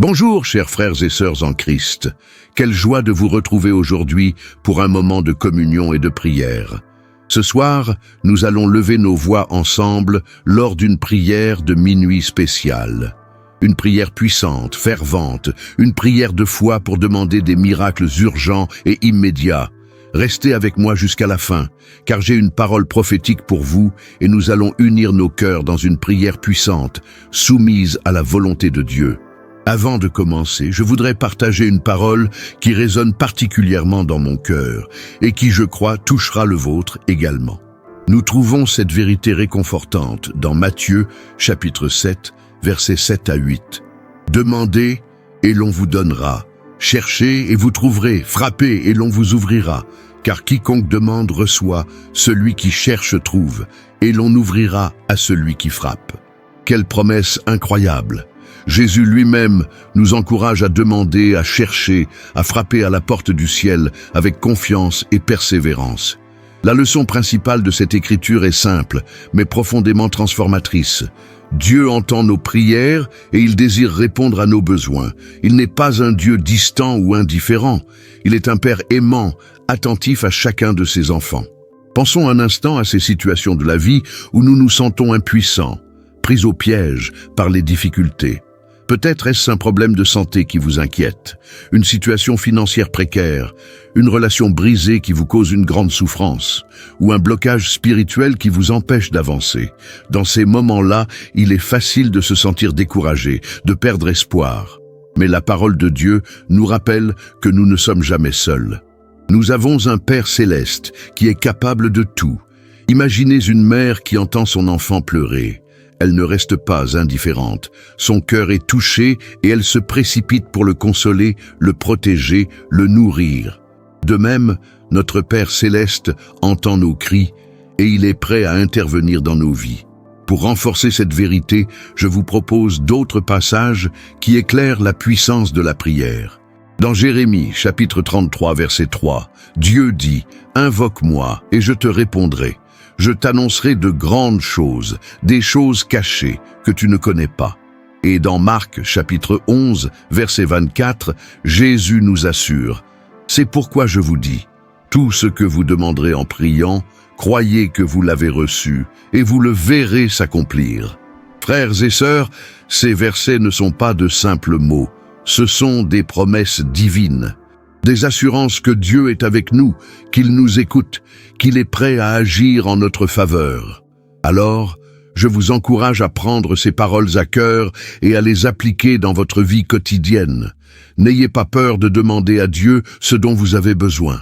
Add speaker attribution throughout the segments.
Speaker 1: Bonjour, chers frères et sœurs en Christ. Quelle joie de vous retrouver aujourd'hui pour un moment de communion et de prière. Ce soir, nous allons lever nos voix ensemble lors d'une prière de minuit spéciale. Une prière puissante, fervente, une prière de foi pour demander des miracles urgents et immédiats. Restez avec moi jusqu'à la fin, car j'ai une parole prophétique pour vous et nous allons unir nos cœurs dans une prière puissante, soumise à la volonté de Dieu. Avant de commencer, je voudrais partager une parole qui résonne particulièrement dans mon cœur et qui, je crois, touchera le vôtre également. Nous trouvons cette vérité réconfortante dans Matthieu, chapitre 7, versets 7 à 8. « Demandez et l'on vous donnera. Cherchez et vous trouverez. Frappez et l'on vous ouvrira. Car quiconque demande reçoit, celui qui cherche trouve, et l'on ouvrira à celui qui frappe. » Quelle promesse incroyable! Jésus lui-même nous encourage à demander, à chercher, à frapper à la porte du ciel avec confiance et persévérance. La leçon principale de cette écriture est simple, mais profondément transformatrice. Dieu entend nos prières et il désire répondre à nos besoins. Il n'est pas un Dieu distant ou indifférent. Il est un Père aimant, attentif à chacun de ses enfants. Pensons un instant à ces situations de la vie où nous nous sentons impuissants, pris au piège par les difficultés. Peut-être est-ce un problème de santé qui vous inquiète, une situation financière précaire, une relation brisée qui vous cause une grande souffrance, ou un blocage spirituel qui vous empêche d'avancer. Dans ces moments-là, il est facile de se sentir découragé, de perdre espoir. Mais la parole de Dieu nous rappelle que nous ne sommes jamais seuls. Nous avons un Père céleste qui est capable de tout. Imaginez une mère qui entend son enfant pleurer. Elle ne reste pas indifférente. Son cœur est touché et elle se précipite pour le consoler, le protéger, le nourrir. De même, notre Père céleste entend nos cris et il est prêt à intervenir dans nos vies. Pour renforcer cette vérité, je vous propose d'autres passages qui éclairent la puissance de la prière. Dans Jérémie, chapitre 33, verset 3, Dieu dit « Invoque-moi et je te répondrai. Je t'annoncerai de grandes choses, des choses cachées que tu ne connais pas. » Et dans Marc, chapitre 11, verset 24, Jésus nous assure « C'est pourquoi je vous dis, tout ce que vous demanderez en priant, croyez que vous l'avez reçu, et vous le verrez s'accomplir. » Frères et sœurs, ces versets ne sont pas de simples mots, ce sont des promesses divines. Des assurances que Dieu est avec nous, qu'il nous écoute, qu'il est prêt à agir en notre faveur. Alors, je vous encourage à prendre ces paroles à cœur et à les appliquer dans votre vie quotidienne. N'ayez pas peur de demander à Dieu ce dont vous avez besoin.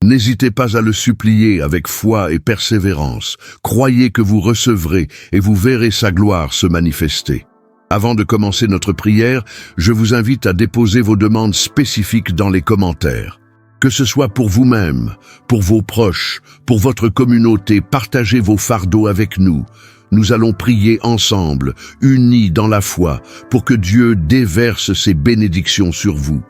Speaker 1: N'hésitez pas à le supplier avec foi et persévérance. Croyez que vous recevrez et vous verrez sa gloire se manifester. Avant de commencer notre prière, je vous invite à déposer vos demandes spécifiques dans les commentaires. Que ce soit pour vous-même, pour vos proches, pour votre communauté, partagez vos fardeaux avec nous. Nous allons prier ensemble, unis dans la foi, pour que Dieu déverse ses bénédictions sur vous.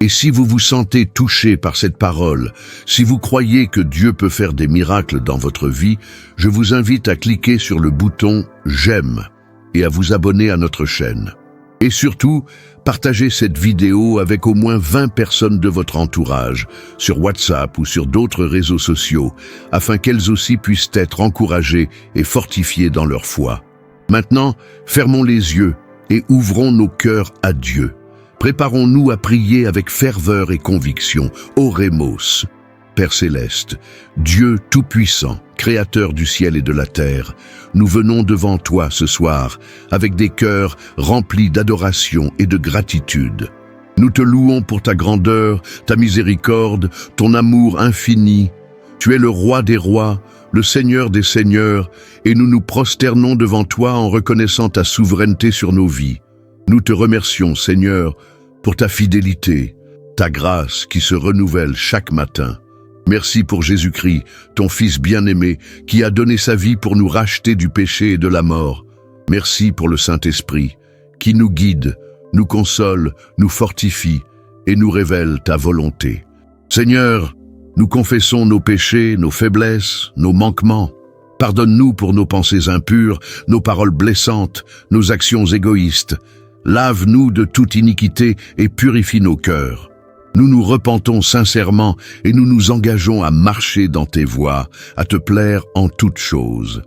Speaker 1: Et si vous vous sentez touché par cette parole, si vous croyez que Dieu peut faire des miracles dans votre vie, je vous invite à cliquer sur le bouton « J'aime » et à vous abonner à notre chaîne. Et surtout, partagez cette vidéo avec au moins 20 personnes de votre entourage, sur WhatsApp ou sur d'autres réseaux sociaux, afin qu'elles aussi puissent être encouragées et fortifiées dans leur foi. Maintenant, fermons les yeux et ouvrons nos cœurs à Dieu. Préparons-nous à prier avec ferveur et conviction. Orémos. Père céleste, Dieu tout-puissant, Créateur du ciel et de la terre, nous venons devant toi ce soir avec des cœurs remplis d'adoration et de gratitude. Nous te louons pour ta grandeur, ta miséricorde, ton amour infini. Tu es le roi des rois, le Seigneur des seigneurs, et nous nous prosternons devant toi en reconnaissant ta souveraineté sur nos vies. Nous te remercions, Seigneur, pour ta fidélité, ta grâce qui se renouvelle chaque matin. Merci pour Jésus-Christ, ton Fils bien-aimé, qui a donné sa vie pour nous racheter du péché et de la mort. Merci pour le Saint-Esprit, qui nous guide, nous console, nous fortifie et nous révèle ta volonté. Seigneur, nous confessons nos péchés, nos faiblesses, nos manquements. Pardonne-nous pour nos pensées impures, nos paroles blessantes, nos actions égoïstes. Lave-nous de toute iniquité et purifie nos cœurs. Nous nous repentons sincèrement et nous nous engageons à marcher dans tes voies, à te plaire en toutes choses.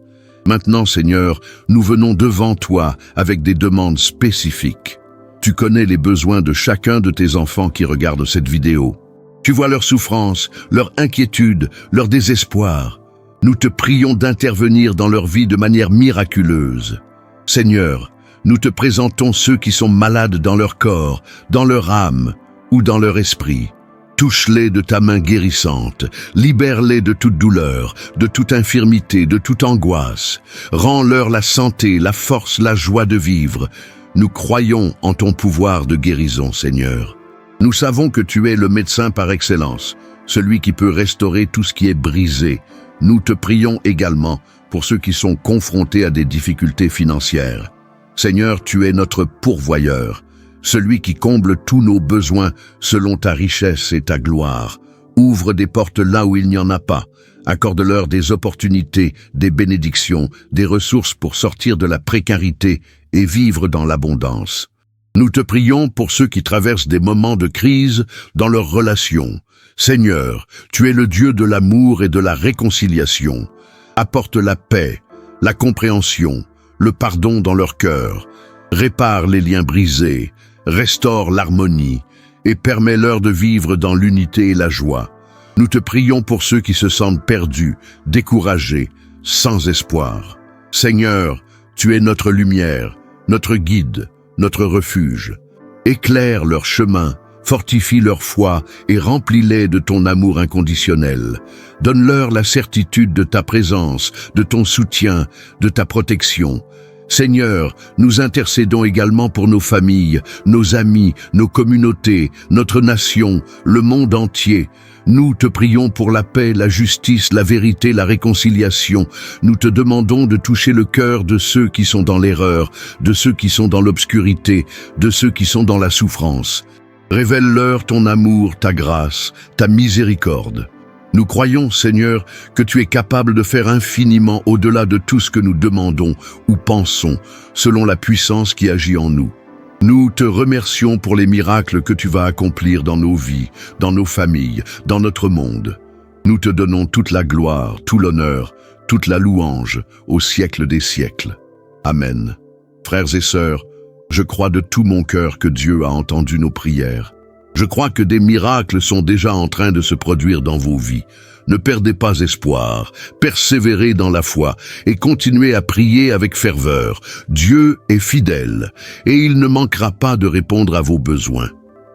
Speaker 1: Maintenant, Seigneur, nous venons devant toi avec des demandes spécifiques. Tu connais les besoins de chacun de tes enfants qui regardent cette vidéo. Tu vois leurs souffrances, leurs inquiétudes, leur désespoir. Nous te prions d'intervenir dans leur vie de manière miraculeuse. Seigneur, nous te présentons ceux qui sont malades dans leur corps, dans leur âme ou dans leur esprit. Touche-les de ta main guérissante, libère-les de toute douleur, de toute infirmité, de toute angoisse. Rends-leur la santé, la force, la joie de vivre. Nous croyons en ton pouvoir de guérison, Seigneur. Nous savons que tu es le médecin par excellence, celui qui peut restaurer tout ce qui est brisé. Nous te prions également pour ceux qui sont confrontés à des difficultés financières. Seigneur, tu es notre pourvoyeur, celui qui comble tous nos besoins selon ta richesse et ta gloire. Ouvre des portes là où il n'y en a pas. Accorde-leur des opportunités, des bénédictions, des ressources pour sortir de la précarité et vivre dans l'abondance. Nous te prions pour ceux qui traversent des moments de crise dans leurs relations. Seigneur, tu es le Dieu de l'amour et de la réconciliation. Apporte la paix, la compréhension, le pardon dans leur cœur. Répare les liens brisés, restaure l'harmonie et permets-leur de vivre dans l'unité et la joie. Nous te prions pour ceux qui se sentent perdus, découragés, sans espoir. Seigneur, tu es notre lumière, notre guide, notre refuge. Éclaire leur chemin, fortifie leur foi et remplis-les de ton amour inconditionnel. Donne-leur la certitude de ta présence, de ton soutien, de ta protection. Seigneur, nous intercédons également pour nos familles, nos amis, nos communautés, notre nation, le monde entier. Nous te prions pour la paix, la justice, la vérité, la réconciliation. Nous te demandons de toucher le cœur de ceux qui sont dans l'erreur, de ceux qui sont dans l'obscurité, de ceux qui sont dans la souffrance. Révèle-leur ton amour, ta grâce, ta miséricorde. Nous croyons, Seigneur, que tu es capable de faire infiniment au-delà de tout ce que nous demandons ou pensons, selon la puissance qui agit en nous. Nous te remercions pour les miracles que tu vas accomplir dans nos vies, dans nos familles, dans notre monde. Nous te donnons toute la gloire, tout l'honneur, toute la louange, au siècle des siècles. Amen. Frères et sœurs, je crois de tout mon cœur que Dieu a entendu nos prières. Je crois que des miracles sont déjà en train de se produire dans vos vies. Ne perdez pas espoir, persévérez dans la foi et continuez à prier avec ferveur. Dieu est fidèle et il ne manquera pas de répondre à vos besoins.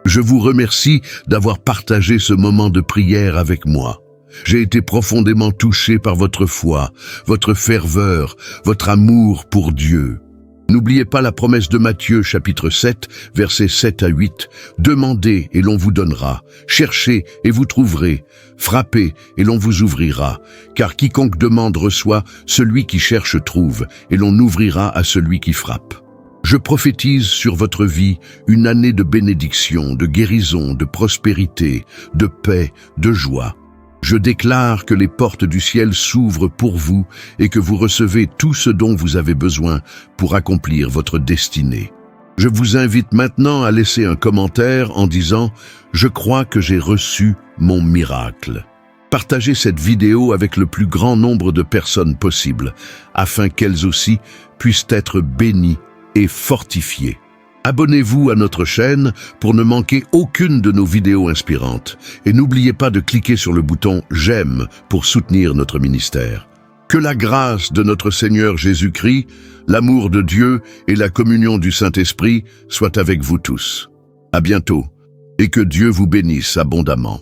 Speaker 1: Je vous remercie d'avoir partagé ce moment de prière avec moi. J'ai été profondément touché par votre foi, votre ferveur, votre amour pour Dieu. N'oubliez pas la promesse de Matthieu, chapitre 7, versets 7 à 8. Demandez et l'on vous donnera. Cherchez et vous trouverez. Frappez et l'on vous ouvrira. Car quiconque demande reçoit, celui qui cherche trouve, et l'on ouvrira à celui qui frappe. Je prophétise sur votre vie une année de bénédiction, de guérison, de prospérité, de paix, de joie. Je déclare que les portes du ciel s'ouvrent pour vous et que vous recevez tout ce dont vous avez besoin pour accomplir votre destinée. Je vous invite maintenant à laisser un commentaire en disant « Je crois que j'ai reçu mon miracle ». Partagez cette vidéo avec le plus grand nombre de personnes possible afin qu'elles aussi puissent être bénies et fortifiées. Abonnez-vous à notre chaîne pour ne manquer aucune de nos vidéos inspirantes. Et n'oubliez pas de cliquer sur le bouton « J'aime » pour soutenir notre ministère. Que la grâce de notre Seigneur Jésus-Christ, l'amour de Dieu et la communion du Saint-Esprit soient avec vous tous. À bientôt et que Dieu vous bénisse abondamment.